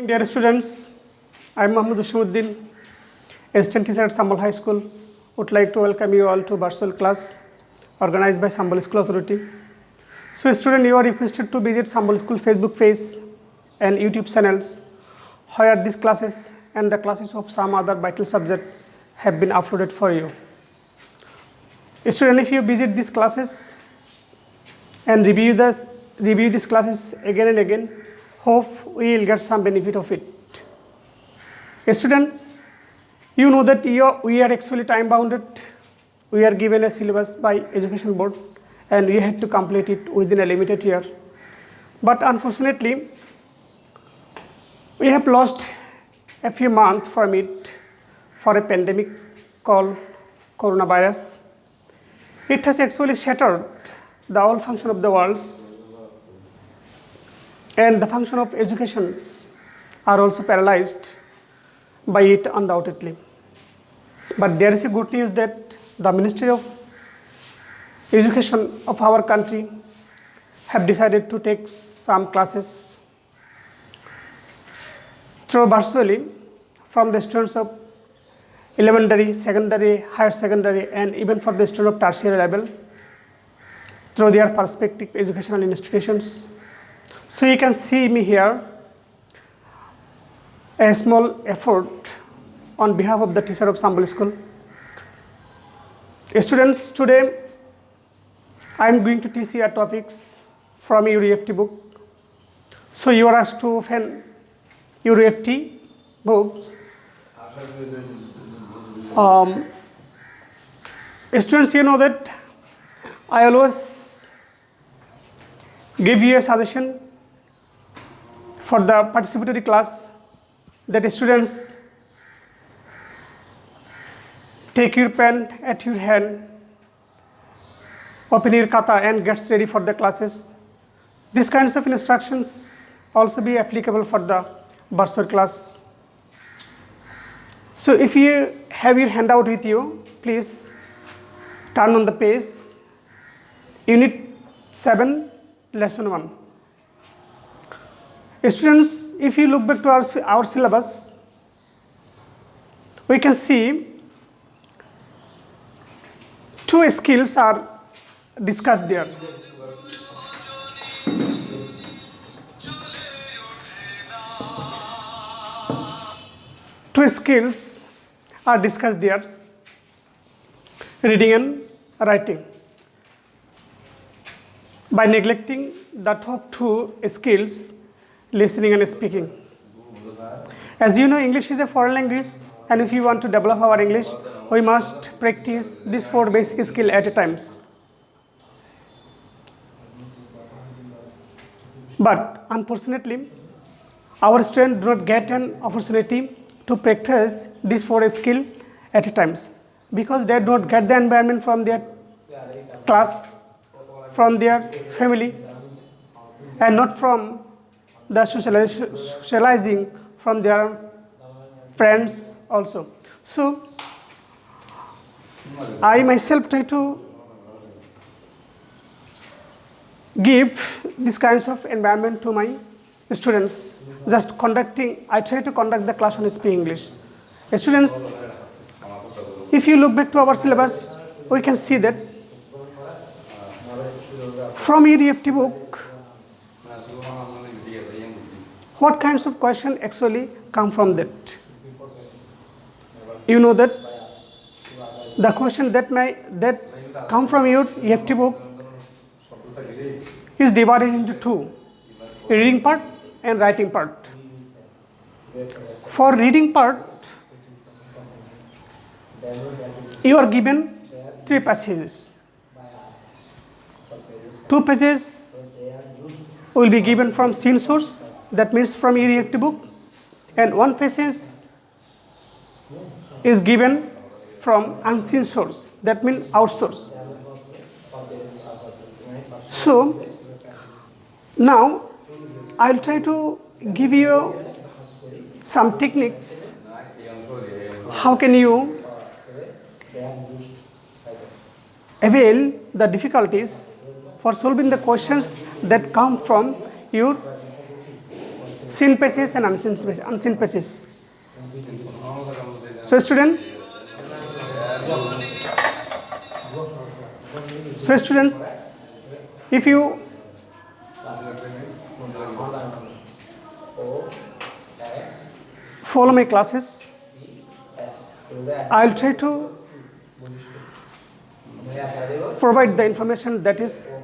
Dear students, I am Mohammad Ushamuddin, assistant teacher at Sambal High School. Would like to welcome you all to virtual class organized by Sambal School Authority. So student, you are requested to visit Sambal School Facebook page and YouTube channels where these classes and the classes of some other vital subject have been uploaded for you. Student, if you visit these classes and review these classes again and again, hope we will get some benefit of it. Students, you know that we are actually time bounded. We are given a syllabus by Education Board and we had to complete it within a limited year. But unfortunately, we have lost a few months from it for a pandemic called coronavirus. It has actually shattered the whole function of the world, and the function of education are also paralyzed by it undoubtedly. But there is a good news that the Ministry of Education of our country have decided to take some classes through virtually from the students of elementary, secondary, higher secondary, and even for the students of tertiary level through their prospective educational institutions. So you can see me here, a small effort on behalf of the teacher of Sambal School. Students, today I am going to teach you topics from your EFT book. So you are asked to open your EFT books. Students, you know that I always give you a suggestion for the participatory class that students take your pen at your hand, open your kata and gets ready for the classes. These kinds of instructions also be applicable for the virtual class. So if you have your handout with you, please turn on the page, Unit 7, Lesson 1. Students, if you look back to our syllabus, we can see two skills are discussed there. Two skills are discussed there, reading and writing. By neglecting the top two skills, listening and speaking. As you know, English is a foreign language, and if you want to develop our English, we must practice these four basic skills at a time. But unfortunately, our students do not get an opportunity to practice these four skills at a time because they do not get the environment from their class, from their family, and not from the socializing from their friends also. So I myself try to give this kinds of environment to my students. I try to conduct the class on speak English. Students, if you look back to our syllabus, we can see that from your EFT book, what kinds of questions actually come from that? You know that the question that come from your EFT book is divided into two, reading part and writing part. For reading part, you are given three passages. Two pages will be given from seen source, that means from your EFT book, and one passage is given from unseen source, that means outsource. So now I'll try to give you some techniques. How can you avail the difficulties for solving the questions that come from your seen passage and unseen passage. So students, if you follow my classes, I'll try to provide the information that is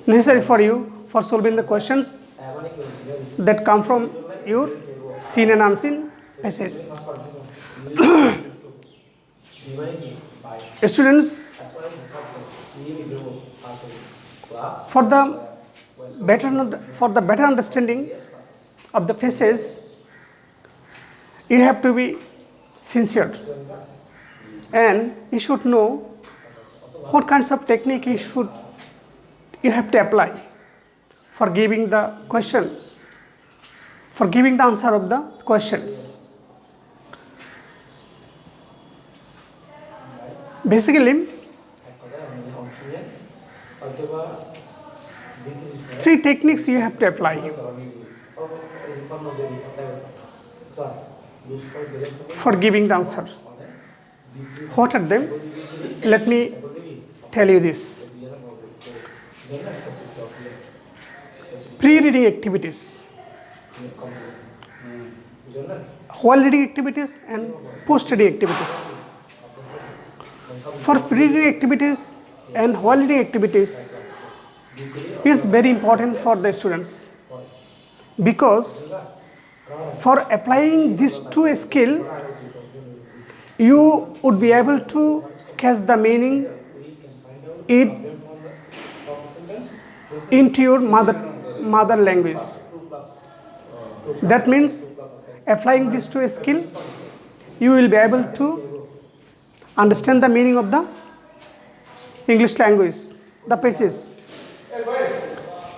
necessary for you for solving the questions that come from your seen and unseen passage. Students, for the better understanding of the passage, you have to be sincere, and you should know what kinds of technique you have to apply for giving the questions, for giving the answer of the questions. Basically, 3 techniques you have to apply for giving the answer. What are them? Let me tell you this. Pre-reading activities, while reading activities, and post-reading activities. For pre-reading activities and while reading activities is very important for the students, because for applying these 2 skills, you would be able to catch the meaning into your mother language. That means applying these 2 skills, you will be able to understand the meaning of the English language, the passage.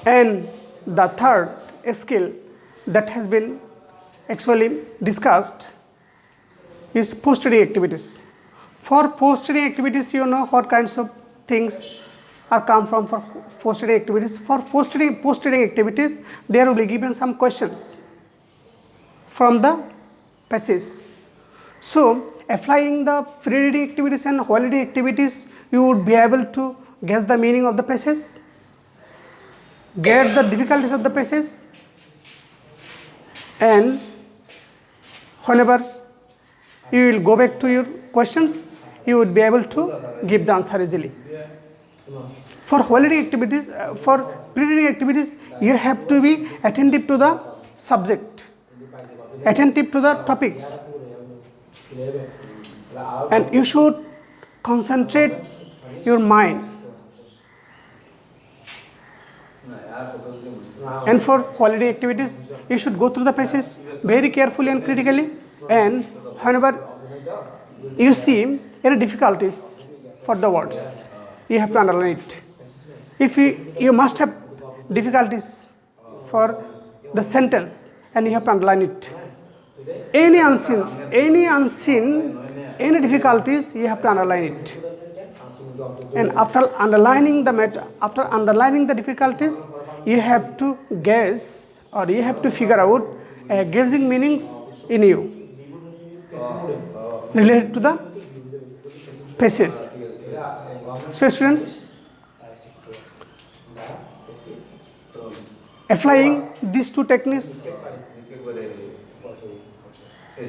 And the third skill that has been actually discussed is post-reading activities. For post-reading activities, you know what kinds of things are come from for post-reading activities. For post-reading activities, there will be given some questions from the passage. So, applying the pre-reading activities and while reading activities, you would be able to guess the meaning of the passage, get the difficulties of the passage, and whenever you will go back to your questions, you would be able to give the answer easily. For while reading activities, for pre-reading activities, you have to be attentive to the subject, attentive to the topics, and you should concentrate your mind. And for quality activities, you should go through the passage very carefully and critically, and whenever you see any difficulties for the words, you have to underline it. If you must have difficulties for the sentence, and you have to underline it. Any difficulties, you have to underline it. And after underlining the difficulties, you have to guess, or you have to figure out guessing meanings in you related to the passage. So students, applying these 2 techniques,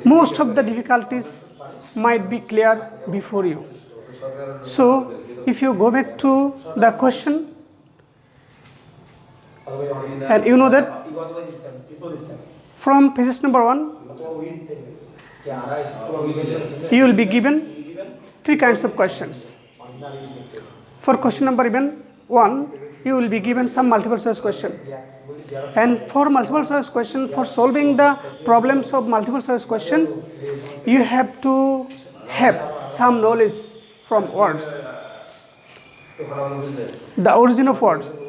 most of the difficulties might be clear before you. So if you go back to the question, and you know that from passage number 1, you will be given 3 kinds of questions. For question number 1, you will be given some multiple choice question. And for multiple choice question, for solving the problems of multiple choice questions, you have to have some knowledge from words, the origin of words,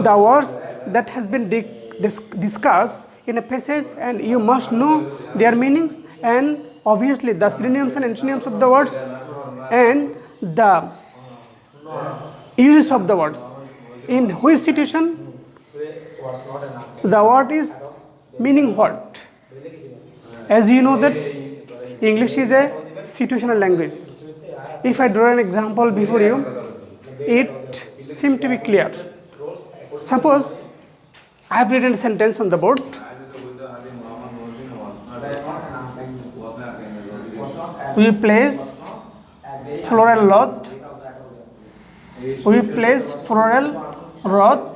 the words that has been discussed in a passage, and you must know their meanings, and obviously the synonyms and antonyms of the words, and the uses of the words, in which situation The word is meaning what? As you know that English is a situational language. If I draw an example before you, it seems to be clear. Suppose I have written a sentence on the board. We place floral rod. We place floral rod.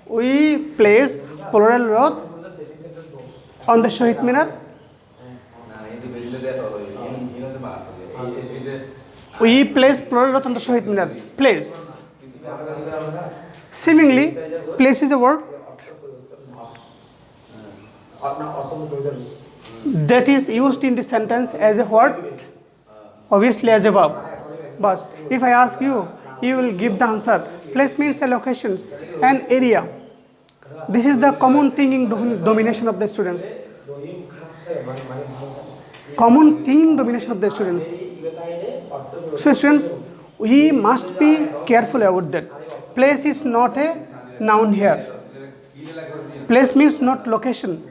We place floral rod on the Shahid Minar. We place floral rod on the Shahid Minar. Place. Seemingly, place is a word that is used in the sentence as a word, obviously as a verb. But if I ask you, you will give the answer. Place means a location, an area. This is the common thinking domination of the students. Common thinking domination of the students. So students, we must be careful about that. Place is not a noun here. Place means not location,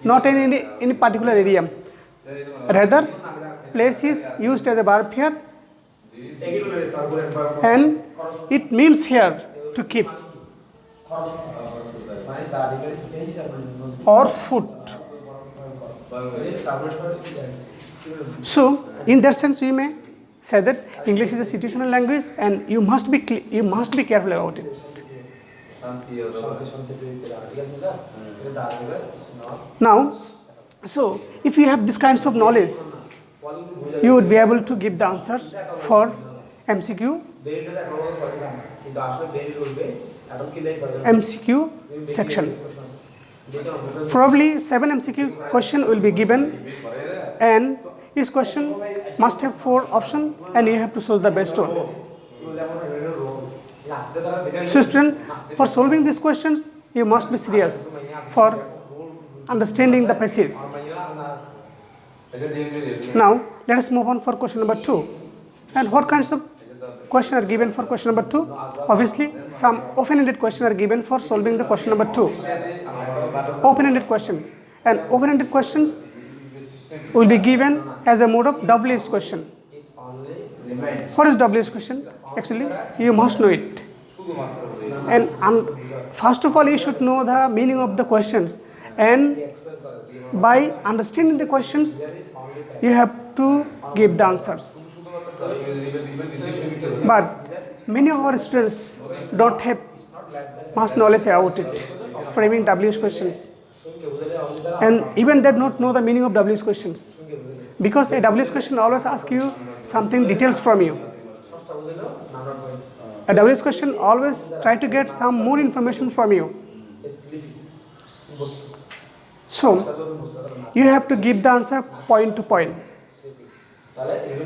not in any particular area. Rather, place is used as a verb here, and it means here to keep or food. So, in that sense, we may say that English is a situational language, and you must be careful about it. Now, so if you have this kinds of knowledge, you would be able to give the answer for MCQ section. Probably 7 MCQ question will be given, and each question must have 4 options, and you have to choose the best one. So student, for solving these questions, you must be serious for understanding the passage. Now, let us move on for question number 2. And what kinds of questions are given for question number 2? Obviously, some open-ended questions are given for solving the question number 2. Open-ended questions. And open-ended questions will be given as a mode of WH question. What is WH question? Actually, you must know it. And first of all, you should know the meaning of the questions. And by understanding the questions, you have to give the answers. But many of our students don't have much knowledge about it, framing WH questions. And even they don't know the meaning of WH questions. Because a WH question always asks you something details from you. A WH question always try to get some more information from you. So, you have to give the answer point to point.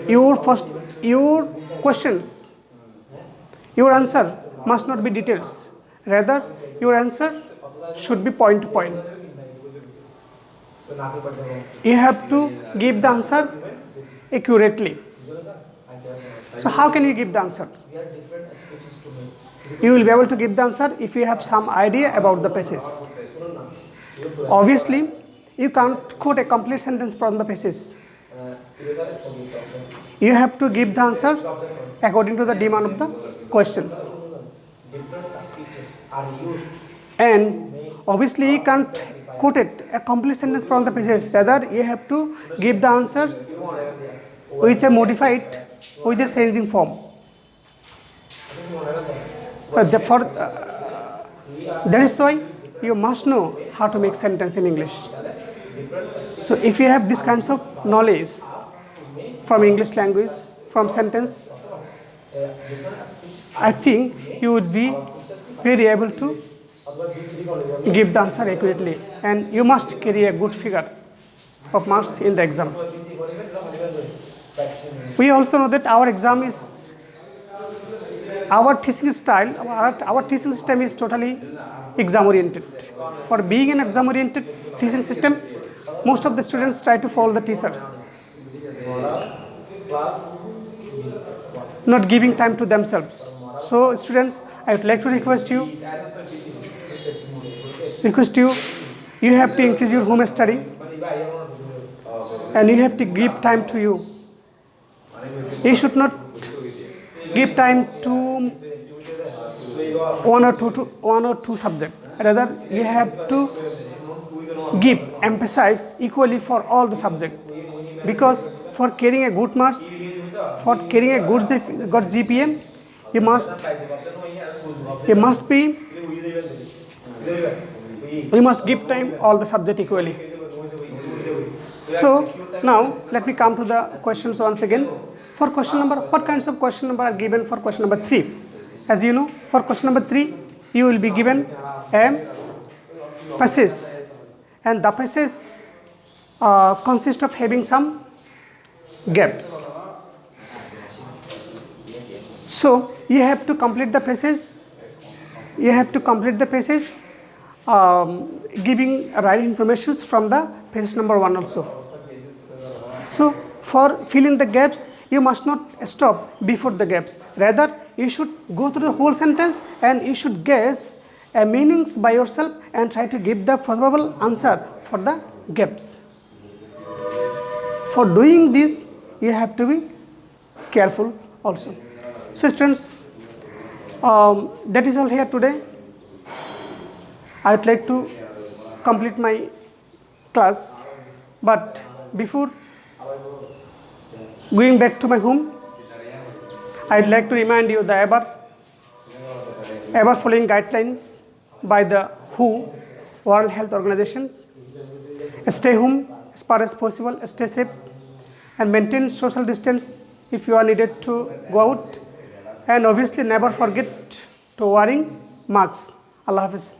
Your questions, your answer must not be details. Rather, your answer should be point to point. You have to give the answer accurately. So how can you give the answer? You will be able to give the answer if you have some idea about the passage. Obviously, you can't quote a complete sentence from the passage. You have to give the answers according to the demand of the questions. And obviously, you can't quote a complete sentence from the passage. Rather, you have to give the answers with a modified, with a changing form. That is why you must know how to make sentence in English. So if you have this kinds of knowledge from English language, from sentence, I think you would be very able to give the answer accurately, and you must carry a good figure of marks in the exam. We also know that our exam is, our teaching style, our teaching system is totally exam oriented. For being an exam oriented teaching system, most of the students try to follow the teachers, not giving time to themselves. So students, I would like to request you request you, you have to increase your home study and you have to give time to you. You should not give time to one or two subjects. Rather, you have to give emphasis equally for all the subjects, because for carrying a good marks, for carrying a good GPA, you must give time all the subject equally. So now let me come to the questions once again. For question number, what kinds of question number are given for question number 3? As you know, for question number 3, you will be given a passage, and the passage consists of having some gaps. So you have to complete the passage. You have to complete the passage, giving right information from the passage number 1 also. So for filling the gaps, you must not stop before the gaps. Rather, you should go through the whole sentence and you should guess meanings by yourself and try to give the probable answer for the gaps. For doing this, you have to be careful also. So students, that is all here today. I would like to complete my class, but before going back to my home, I would like to remind you the ever following guidelines by the WHO, World Health Organization. Stay home as far as possible, stay safe, and maintain social distance if you are needed to go out, and obviously never forget to wearing masks. Allah Hafiz.